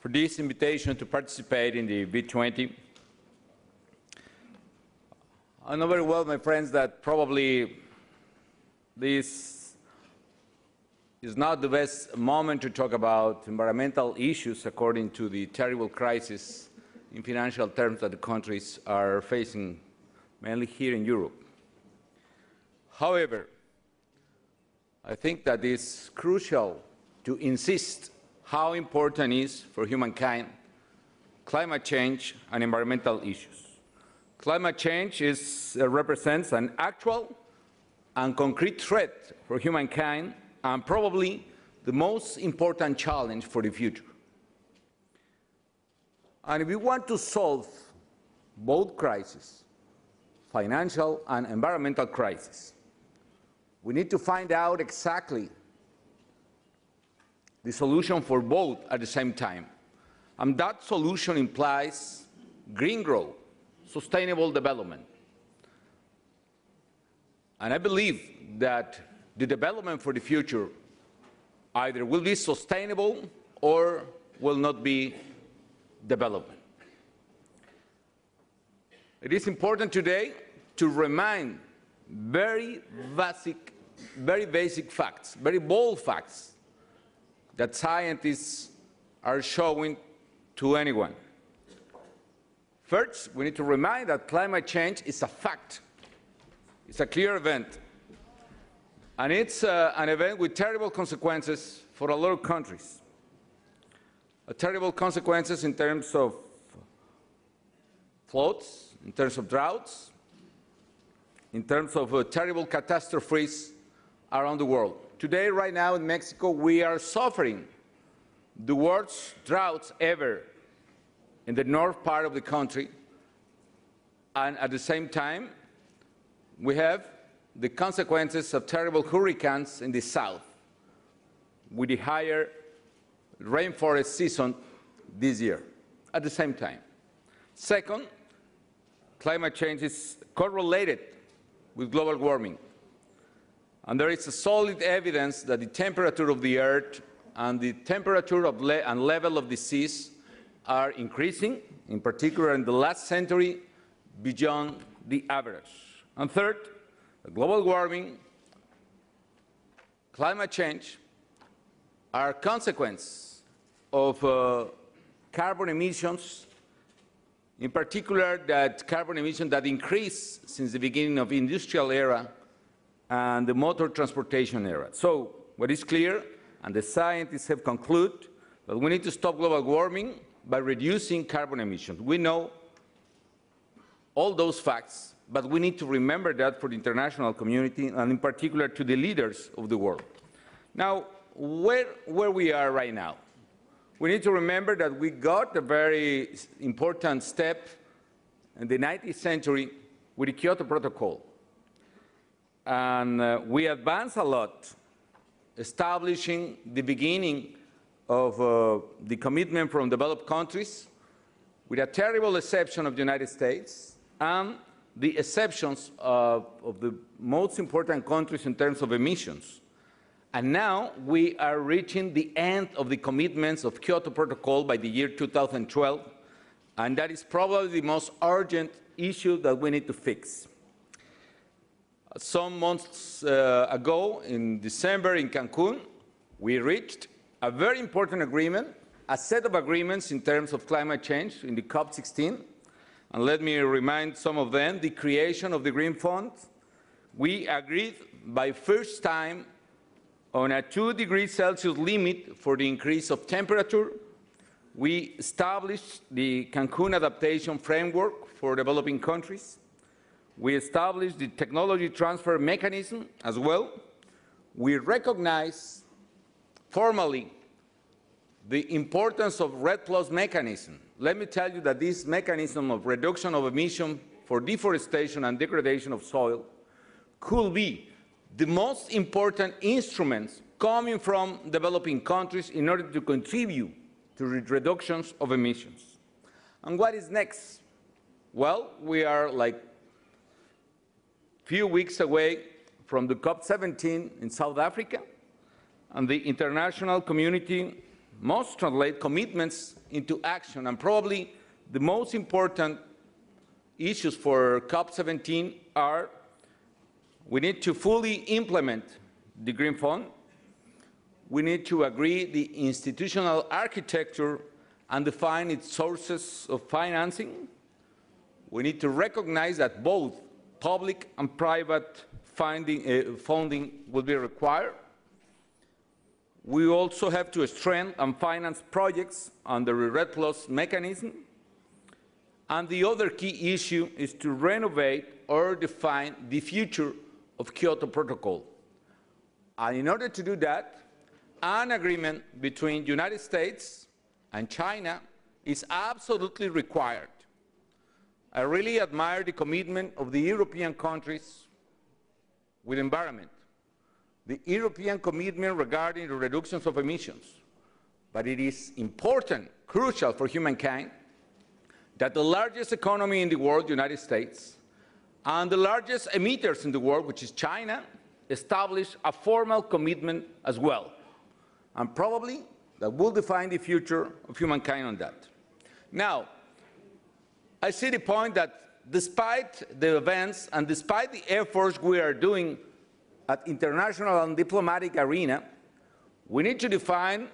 for this invitation to participate in the B-20. I know very well, my friends, that probably this is not the best moment to talk about environmental issues according to the terrible crisis in financial terms that the countries are facing, mainly here in Europe. However, I think that it's crucial to insist how important it is for humankind climate change and environmental issues. Climate change represents an actual and concrete threat for humankind and probably the most important challenge for the future. And if we want to solve both crises, financial and environmental crisis, we need to find out exactly the solution for both at the same time. And that solution implies green growth, sustainable development. And I believe that the development for the future either will be sustainable or will not be development. It is important today to remind very basic facts, very bold facts that scientists are showing to anyone. First, we need to remind that climate change is a fact. It's a clear event. And it's an event with terrible consequences for a lot of countries. Terrible consequences in terms of floods, in terms of droughts, in terms of terrible catastrophes around the world. Today, right now in Mexico, we are suffering the worst droughts ever in the north part of the country, and at the same time, we have the consequences of terrible hurricanes in the south, with the higher rainforest season this year, at the same time. Second, climate change is correlated with global warming, and there is a solid evidence that the temperature of the Earth and the temperature and level of the seas are increasing, in particular in the last century, beyond the average. And third, global warming, climate change are consequences of carbon emissions, in particular that carbon emissions that increase since the beginning of the industrial era and the motor transportation era. So what is clear, and the scientists have concluded, that we need to stop global warming by reducing carbon emissions. We know all those facts, but we need to remember that for the international community and in particular to the leaders of the world. Now, where we are right now, we need to remember that we got a very important step in the 19th century with the Kyoto Protocol. And we advanced a lot, establishing the beginning of the commitment from developed countries, with a terrible exception of the United States, and the exceptions of the most important countries in terms of emissions. And now we are reaching the end of the commitments of Kyoto Protocol by the year 2012, and that is probably the most urgent issue that we need to fix. Some months ago, in December in Cancun, we reached a very important agreement, a set of agreements in terms of climate change in the COP16. And let me remind some of them: the creation of the Green Fund. We agreed by first time on a 2 degrees Celsius limit for the increase of temperature. We established the Cancun Adaptation Framework for developing countries. We established the technology transfer mechanism as well. We recognize formally the importance of REDD+ mechanism. Let me tell you that this mechanism of reduction of emission for deforestation and degradation of soil could be the most important instruments coming from developing countries in order to contribute to reductions of emissions. And what is next? Well, we are like a few weeks away from the COP17 in South Africa, and the international community must translate commitments into action, and probably the most important issues for COP17 are: we need to fully implement the Green Fund, we need to agree the institutional architecture and define its sources of financing, we need to recognize that both public and private funding will be required. We also have to strengthen and finance projects under the RED Plus mechanism. And the other key issue is to renovate or define the future of Kyoto Protocol. And in order to do that, an agreement between the United States and China is absolutely required. I really admire the commitment of the European countries with environment, the European commitment regarding the reductions of emissions. But it is important, crucial for humankind, that the largest economy in the world, the United States, and the largest emitters in the world, which is China, establish a formal commitment as well. And probably that will define the future of humankind on that. Now, I see the point that despite the events and despite the efforts we are doing at international and diplomatic arena, we need to define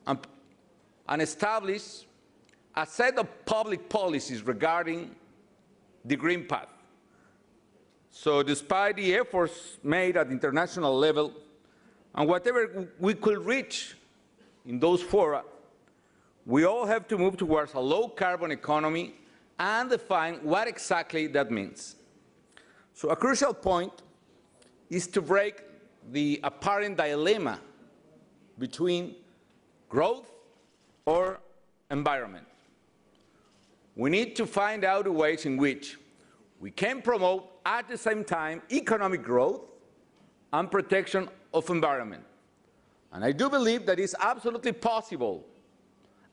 and establish a set of public policies regarding the Green Path. So despite the efforts made at international level, and whatever we could reach in those fora, we all have to move towards a low-carbon economy and define what exactly that means. So a crucial point is to break the apparent dilemma between growth or environment. We need to find out ways in which we can promote at the same time economic growth and protection of environment. And I do believe that it's absolutely possible,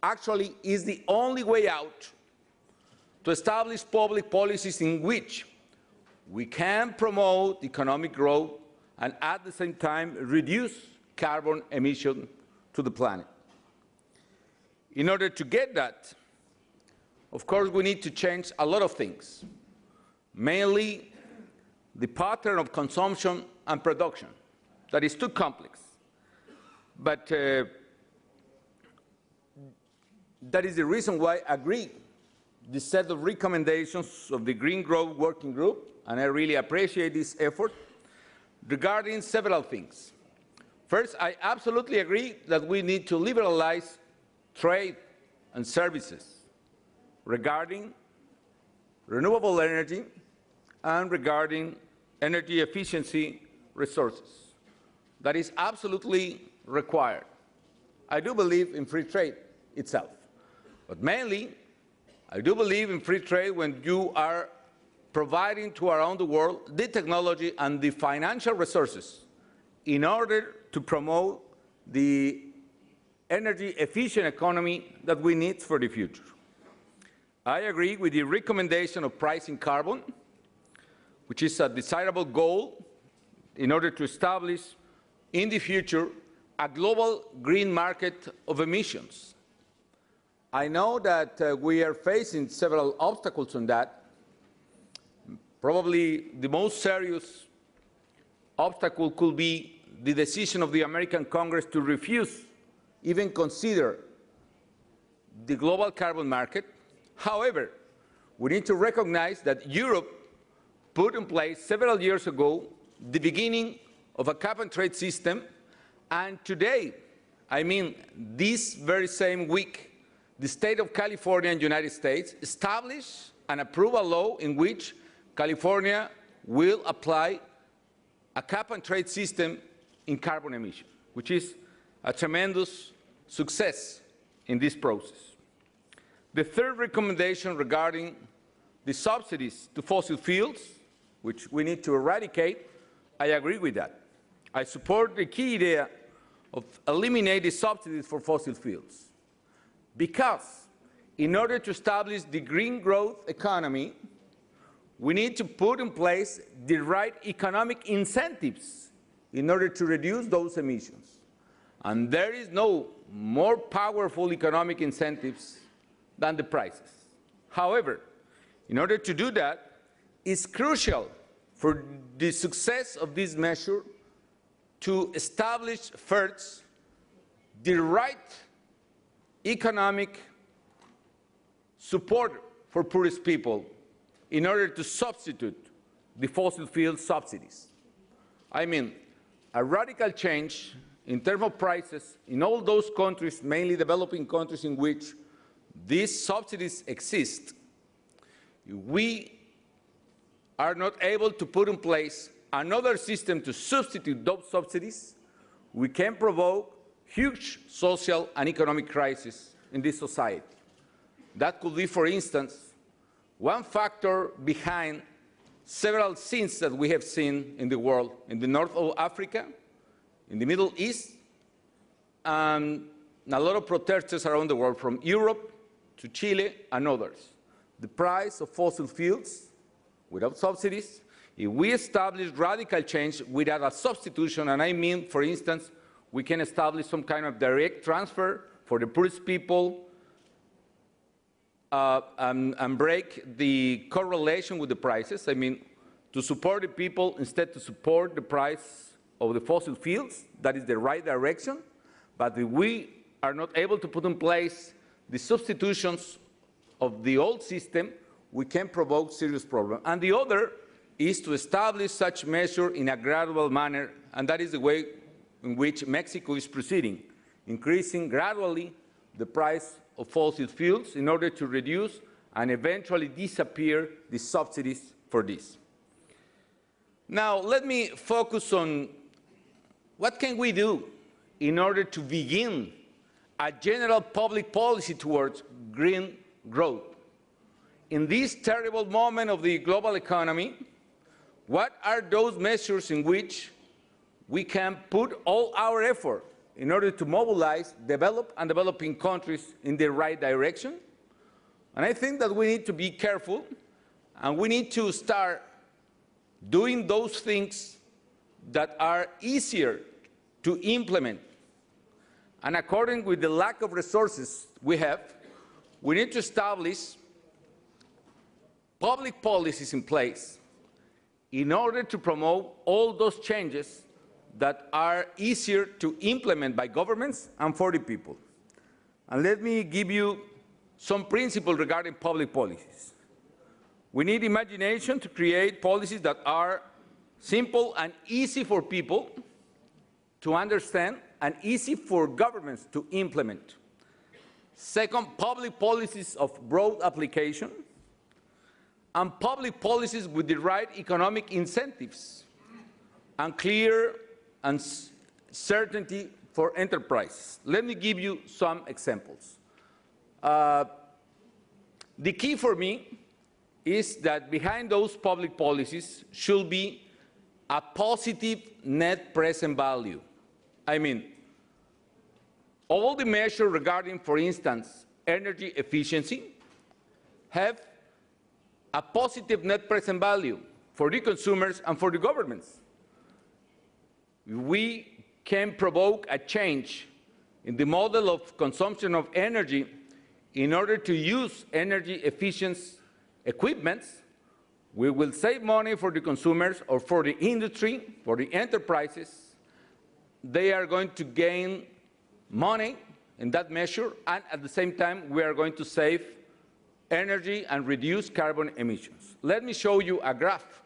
actually is the only way out, to establish public policies in which we can promote economic growth and at the same time reduce carbon emission to the planet. In order to get that, of course, we need to change a lot of things, mainly the pattern of consumption and production. That is too complex. But that is the reason why I agree the set of recommendations of the Green Growth Working Group, and I really appreciate this effort, regarding several things. First, I absolutely agree that we need to liberalize trade and services regarding renewable energy and regarding energy efficiency resources. That is absolutely required. I do believe in free trade itself, but mainly I do believe in free trade when you are providing to around the world the technology and the financial resources in order to promote the energy efficient economy that we need for the future. I agree with the recommendation of pricing carbon, which is a desirable goal in order to establish in the future a global green market of emissions. I know that we are facing several obstacles on that. Probably the most serious obstacle could be the decision of the American Congress to refuse even consider the global carbon market. However, we need to recognize that Europe put in place several years ago the beginning of a cap-and-trade system, and today, I mean this very same week, the state of California in the United States established and approved a law in which California will apply a cap-and-trade system in carbon emission, which is a tremendous success in this process. The third recommendation regarding the subsidies to fossil fuels, which we need to eradicate, I agree with that. I support the key idea of eliminating subsidies for fossil fuels, because in order to establish the green growth economy, we need to put in place the right economic incentives in order to reduce those emissions. And there is no more powerful economic incentives than the prices. However, in order to do that, it's crucial for the success of this measure to establish first the right economic support for poorest people in order to substitute the fossil fuel subsidies. I mean, a radical change in terms of prices in all those countries, mainly developing countries in which these subsidies exist. We are not able to put in place another system to substitute those subsidies. We can provoke huge social and economic crisis in this society. That could be, for instance, one factor behind several scenes that we have seen in the world, in the north of Africa, in the Middle East, and a lot of protesters around the world, from Europe to Chile and others. The price of fossil fuels without subsidies. If we establish radical change without a substitution, and I mean, for instance, we can establish some kind of direct transfer for the poorest people and break the correlation with the prices. I mean, to support the people instead to support the price of the fossil fuels. That is the right direction. But if we are not able to put in place the substitutions of the old system, we can provoke serious problems. And the other is to establish such measure in a gradual manner, and that is the way in which Mexico is proceeding, increasing gradually the price of fossil fuels in order to reduce and eventually disappear the subsidies for this. Now, let me focus on what can we do in order to begin a general public policy towards green growth. In this terrible moment of the global economy, what are those measures in which we can put all our effort in order to mobilize developing countries in the right direction? And I think that we need to be careful, and we need to start doing those things that are easier to implement. And according with the lack of resources we have, we need to establish public policies in place in order to promote all those changes that are easier to implement by governments and for the people. And let me give you some principles regarding public policies. We need imagination to create policies that are simple and easy for people to understand and easy for governments to implement. Second, public policies of broad application, and public policies with the right economic incentives and clear and certainty for enterprises. Let me give you some examples. The key for me is that behind those public policies should be a positive net present value. I mean, all the measures regarding, for instance, energy efficiency have a positive net present value for the consumers and for the governments. We can provoke a change in the model of consumption of energy in order to use energy efficient equipment. We will save money for the consumers or for the industry, for the enterprises. They are going to gain money in that measure, and at the same time, we are going to save energy and reduce carbon emissions. Let me show you a graph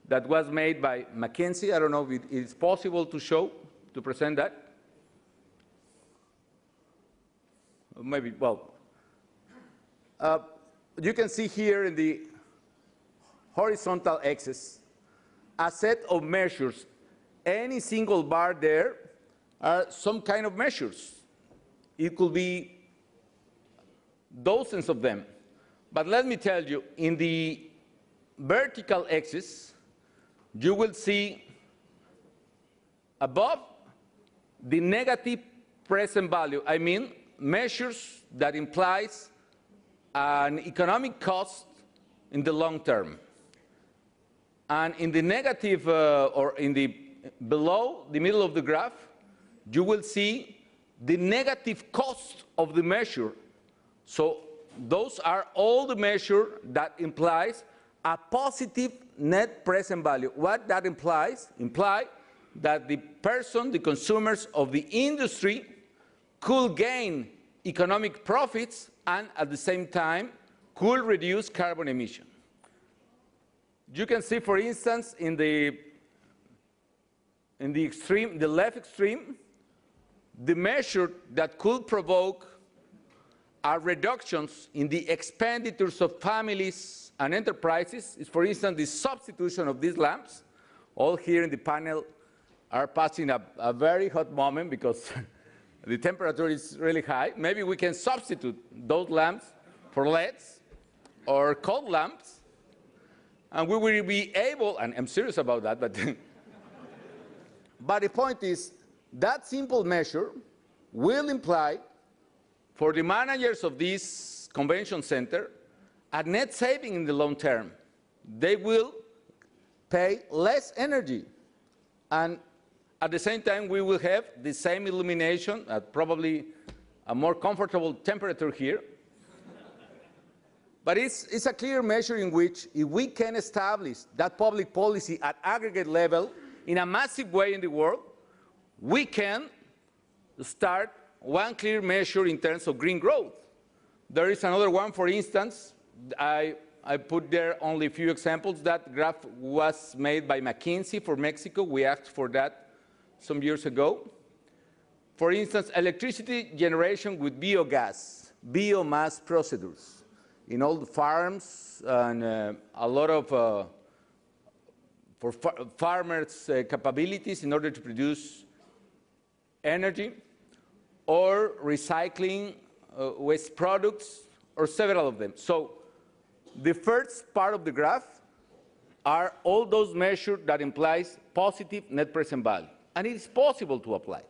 that was made by McKinsey. I don't know if it is possible to present that. Maybe, well, you can see here in the horizontal axis a set of measures. Any single bar there are some kind of measures. It could be dozens of them. But let me tell you, in the vertical axis, you will see above the negative present value. I mean, measures that implies an economic cost in the long term. And in the negative, or in the below the middle of the graph, you will see the negative cost of the measure. So those are all the measures that implies a positive net present value. What that implies that the person, the consumers of the industry could gain economic profits and at the same time could reduce carbon emission. You can see, for instance, in the extreme, the left extreme, the measure that could provoke are reductions in the expenditures of families and enterprises is, for instance, the substitution of these lamps. All here in the panel are passing a very hot moment because the temperature is really high. Maybe we can substitute those lamps for LEDs or cold lamps, and we will be able, and I'm serious about that, but the point is that simple measure will imply for the managers of this convention center a net saving in the long term. They will pay less energy, and at the same time we will have the same illumination at probably a more comfortable temperature here. But it's a clear measure in which if we can establish that public policy at aggregate level in a massive way in the world, we can start one clear measure in terms of green growth. There is another one, for instance, I put there only a few examples. That graph was made by McKinsey for Mexico. We asked for that some years ago. For instance, electricity generation with biogas, biomass procedures in all the farms, and a lot of for farmers' capabilities in order to produce energy, or recycling waste products, or several of them. So the first part of the graph are all those measures that implies positive net present value, and it is possible to apply.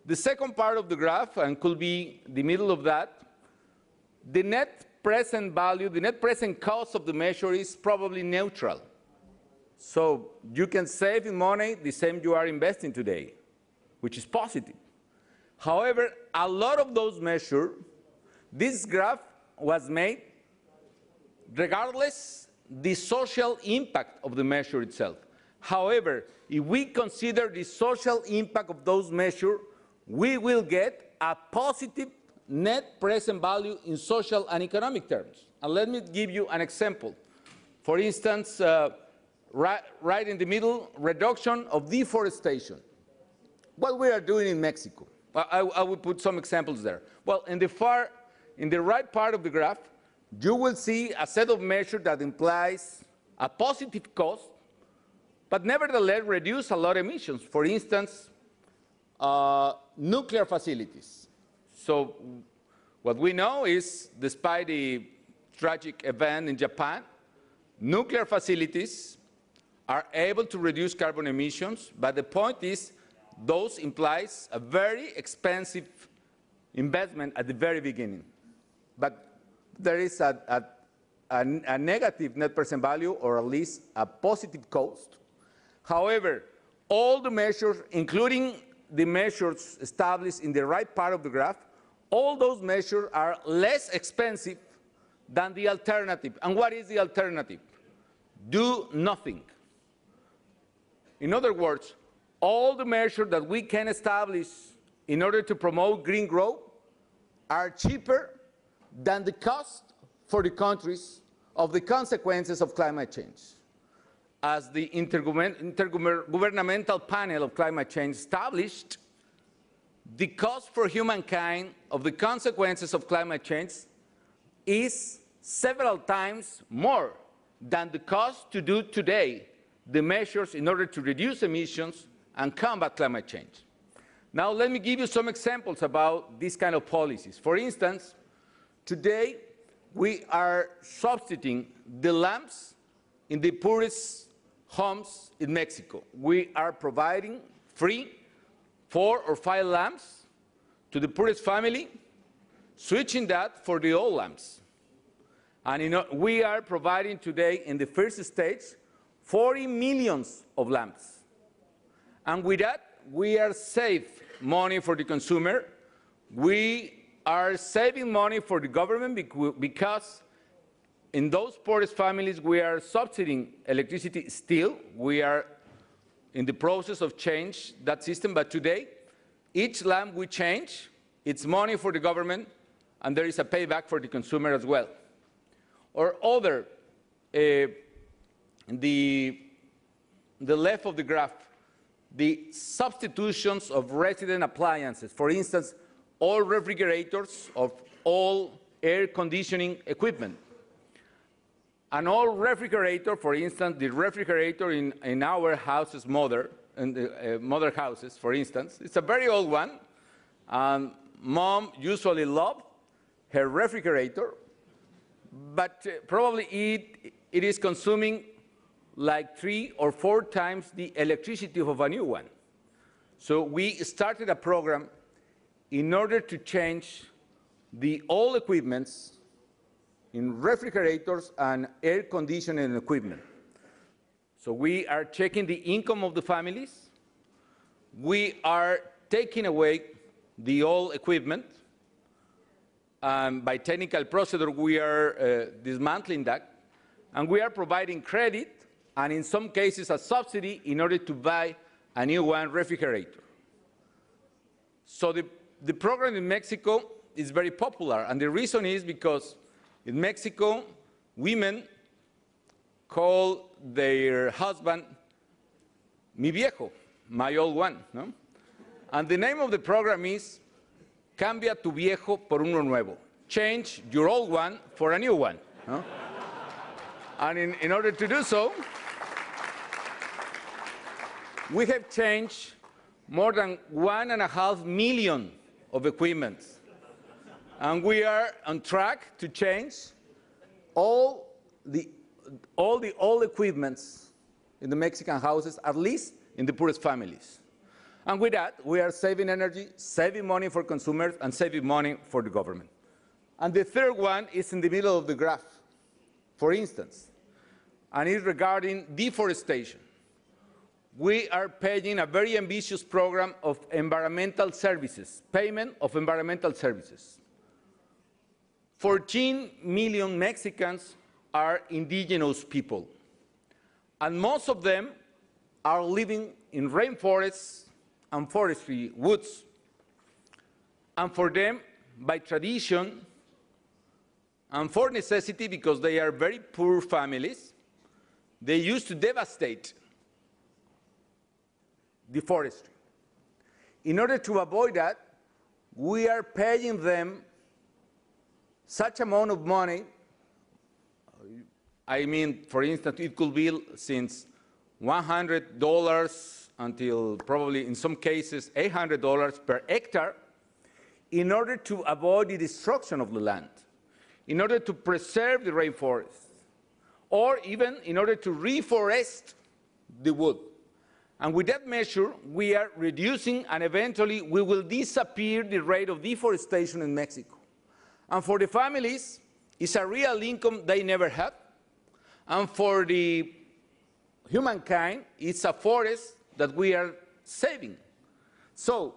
The second part of the graph, and could be the middle of that, the net present value, the net present cost of the measure is probably neutral. So you can save in money the same you are investing today, which is positive. However, a lot of those measures, this graph was made regardless the social impact of the measure itself. However, if we consider the social impact of those measures, we will get a positive net present value in social and economic terms. And let me give you an example. For instance, right in the middle, reduction of deforestation. What we are doing in Mexico. I will put some examples there. Well, in the right part of the graph, you will see a set of measures that implies a positive cost, but nevertheless reduce a lot of emissions. For instance, nuclear facilities. So what we know is, despite the tragic event in Japan, nuclear facilities are able to reduce carbon emissions, but the point is, those implies a very expensive investment at the very beginning. But there is a negative net present value, or at least a positive cost. However, all the measures, including the measures established in the right part of the graph, all those measures are less expensive than the alternative. And what is the alternative? Do nothing. In other words, all the measures that we can establish in order to promote green growth are cheaper than the cost for the countries of the consequences of climate change. As the Intergovernmental Panel of Climate Change established, the cost for humankind of the consequences of climate change is several times more than the cost to do today the measures in order to reduce emissions and combat climate change. Now let me give you some examples about these kind of policies. For instance, today we are substituting the lamps in the poorest homes in Mexico. We are providing free 4 or 5 lamps to the poorest family, switching that for the old lamps. And we are providing today in the first stage 40 million of lamps. And with that, we are safe money for the consumer. We are saving money for the government because in those poorest families, we are subsidizing electricity still. We are in the process of change that system, but today, each lamp we change, it's money for the government, and there is a payback for the consumer as well. Or other, the left of the graph, the substitutions of resident appliances. For instance, all refrigerators of all air conditioning equipment. An old refrigerator, for instance, the refrigerator in our houses, mother houses, for instance, it's a very old one. Mom usually loved her refrigerator, but probably it is consuming like 3 or 4 times the electricity of a new one. So we started a program in order to change the old equipments in refrigerators and air conditioning equipment. So we are checking the income of the families. We are taking away the old equipment. By technical procedure, we are dismantling that. And we are providing credit and in some cases a subsidy in order to buy a new one refrigerator. So the program in Mexico is very popular, and the reason is because in Mexico, women call their husband mi viejo, my old one. No? And the name of the program is Cambia tu viejo por uno nuevo. Change your old one for a new one. No? And in order to do so, we have changed more than 1.5 million of equipment. And we are on track to change all the old equipments in the Mexican houses, at least in the poorest families. And with that, we are saving energy, saving money for consumers, and saving money for the government. And the third one is in the middle of the graph, for instance, and it's regarding deforestation. We are paying a very ambitious program of environmental services, payment of environmental services. 14 million Mexicans are indigenous people, and most of them are living in rainforests and forestry woods. And for them, by tradition and for necessity, because they are very poor families, they used to devastate the forestry. In order to avoid that, we are paying them such amount of money. I mean, for instance, it could be since $100 until probably in some cases $800 per hectare, in order to avoid the destruction of the land, in order to preserve the rainforest, or even in order to reforest the wood. And with that measure, we are reducing, and eventually we will disappear the rate of deforestation in Mexico. And for the families, it's a real income they never had. And for the humankind, it's a forest that we are saving. So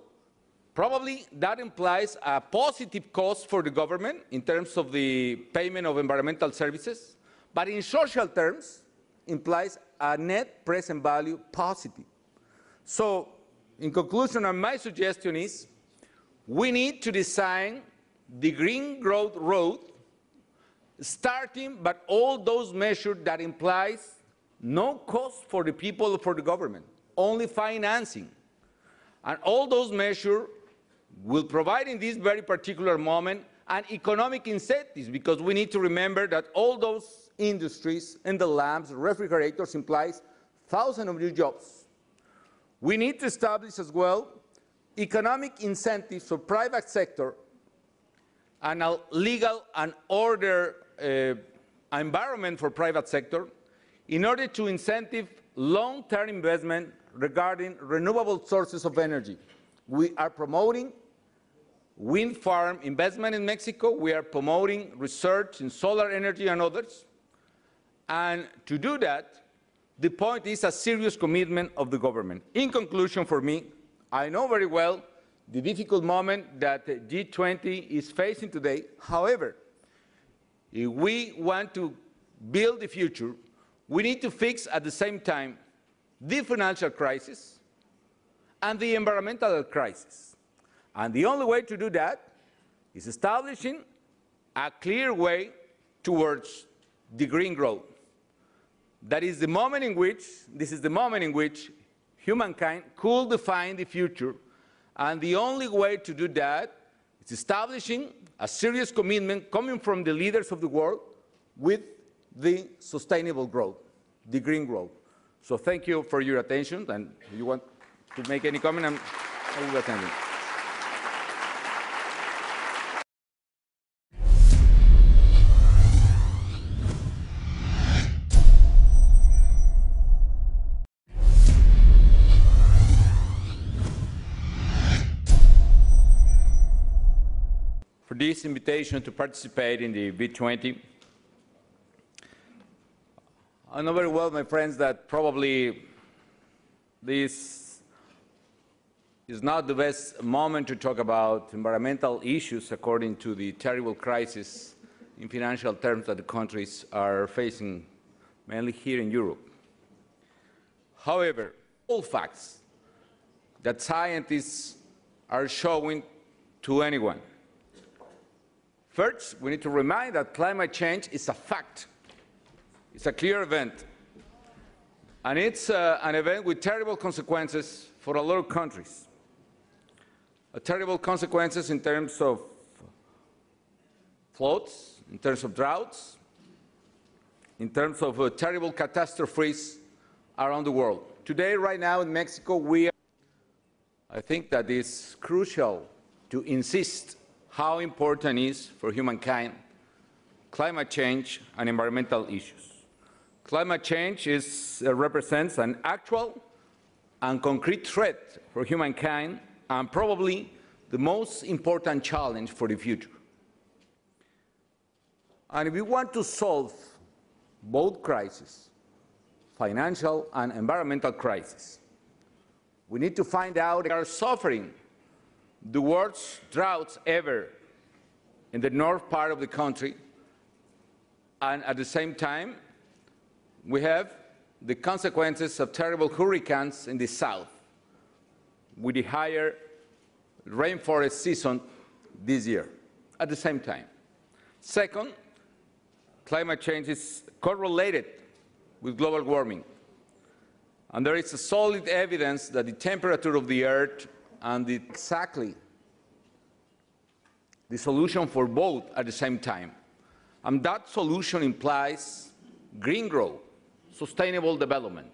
probably that implies a positive cost for the government in terms of the payment of environmental services, but in social terms implies a net present value positive. So in conclusion, my suggestion is we need to design the green growth road, starting but all those measures that implies no cost for the people or for the government, only financing. And all those measures will provide in this very particular moment an economic incentives, because we need to remember that all those industries in the lamps, refrigerators implies thousands of new jobs. We need to establish as well economic incentives for private sector and a legal and order environment for private sector in order to incentive long-term investment regarding renewable sources of energy. We are promoting wind farm investment in Mexico. We are promoting research in solar energy and others. And to do that, the point is a serious commitment of the government. In conclusion, for me, I know very well the difficult moment that the G20 is facing today. However, if we want to build the future, we need to fix at the same time the financial crisis and the environmental crisis. And the only way to do that is establishing a clear way towards the green growth. That is the moment in which, this is the moment in which humankind could define the future, and the only way to do that is establishing a serious commitment coming from the leaders of the world with the sustainable growth, the green growth. So thank you for your attention, and if you want to make any comment, I will attend it. For this invitation to participate in the B-20. I know very well, my friends, that probably this is not the best moment to talk about environmental issues according to the terrible crisis in financial terms that the countries are facing, mainly here in Europe. However, all facts that scientists are showing to anyone. First, we need to remind that climate change is a fact. It's a clear event. And it's an event with terrible consequences for a lot of countries. Terrible consequences in terms of floods, in terms of droughts, in terms of terrible catastrophes around the world. Today, right now in Mexico, I think that it's crucial to insist how important it is for humankind climate change and environmental issues. Climate change represents an actual and concrete threat for humankind and probably the most important challenge for the future. And if we want to solve both crises, financial and environmental crisis, we need to find out if we are suffering the worst droughts ever in the north part of the country, and at the same time, we have the consequences of terrible hurricanes in the south, with the higher rainforest season this year, at the same time. Second, climate change is correlated with global warming, and there is a solid evidence that the temperature of the Earth and exactly the solution for both at the same time. And that solution implies green growth, sustainable development.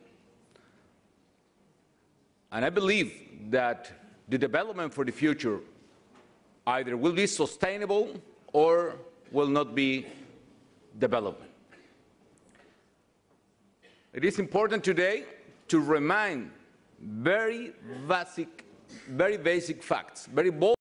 And I believe that the development for the future either will be sustainable or will not be development. It is important today to remind very basic facts, very bold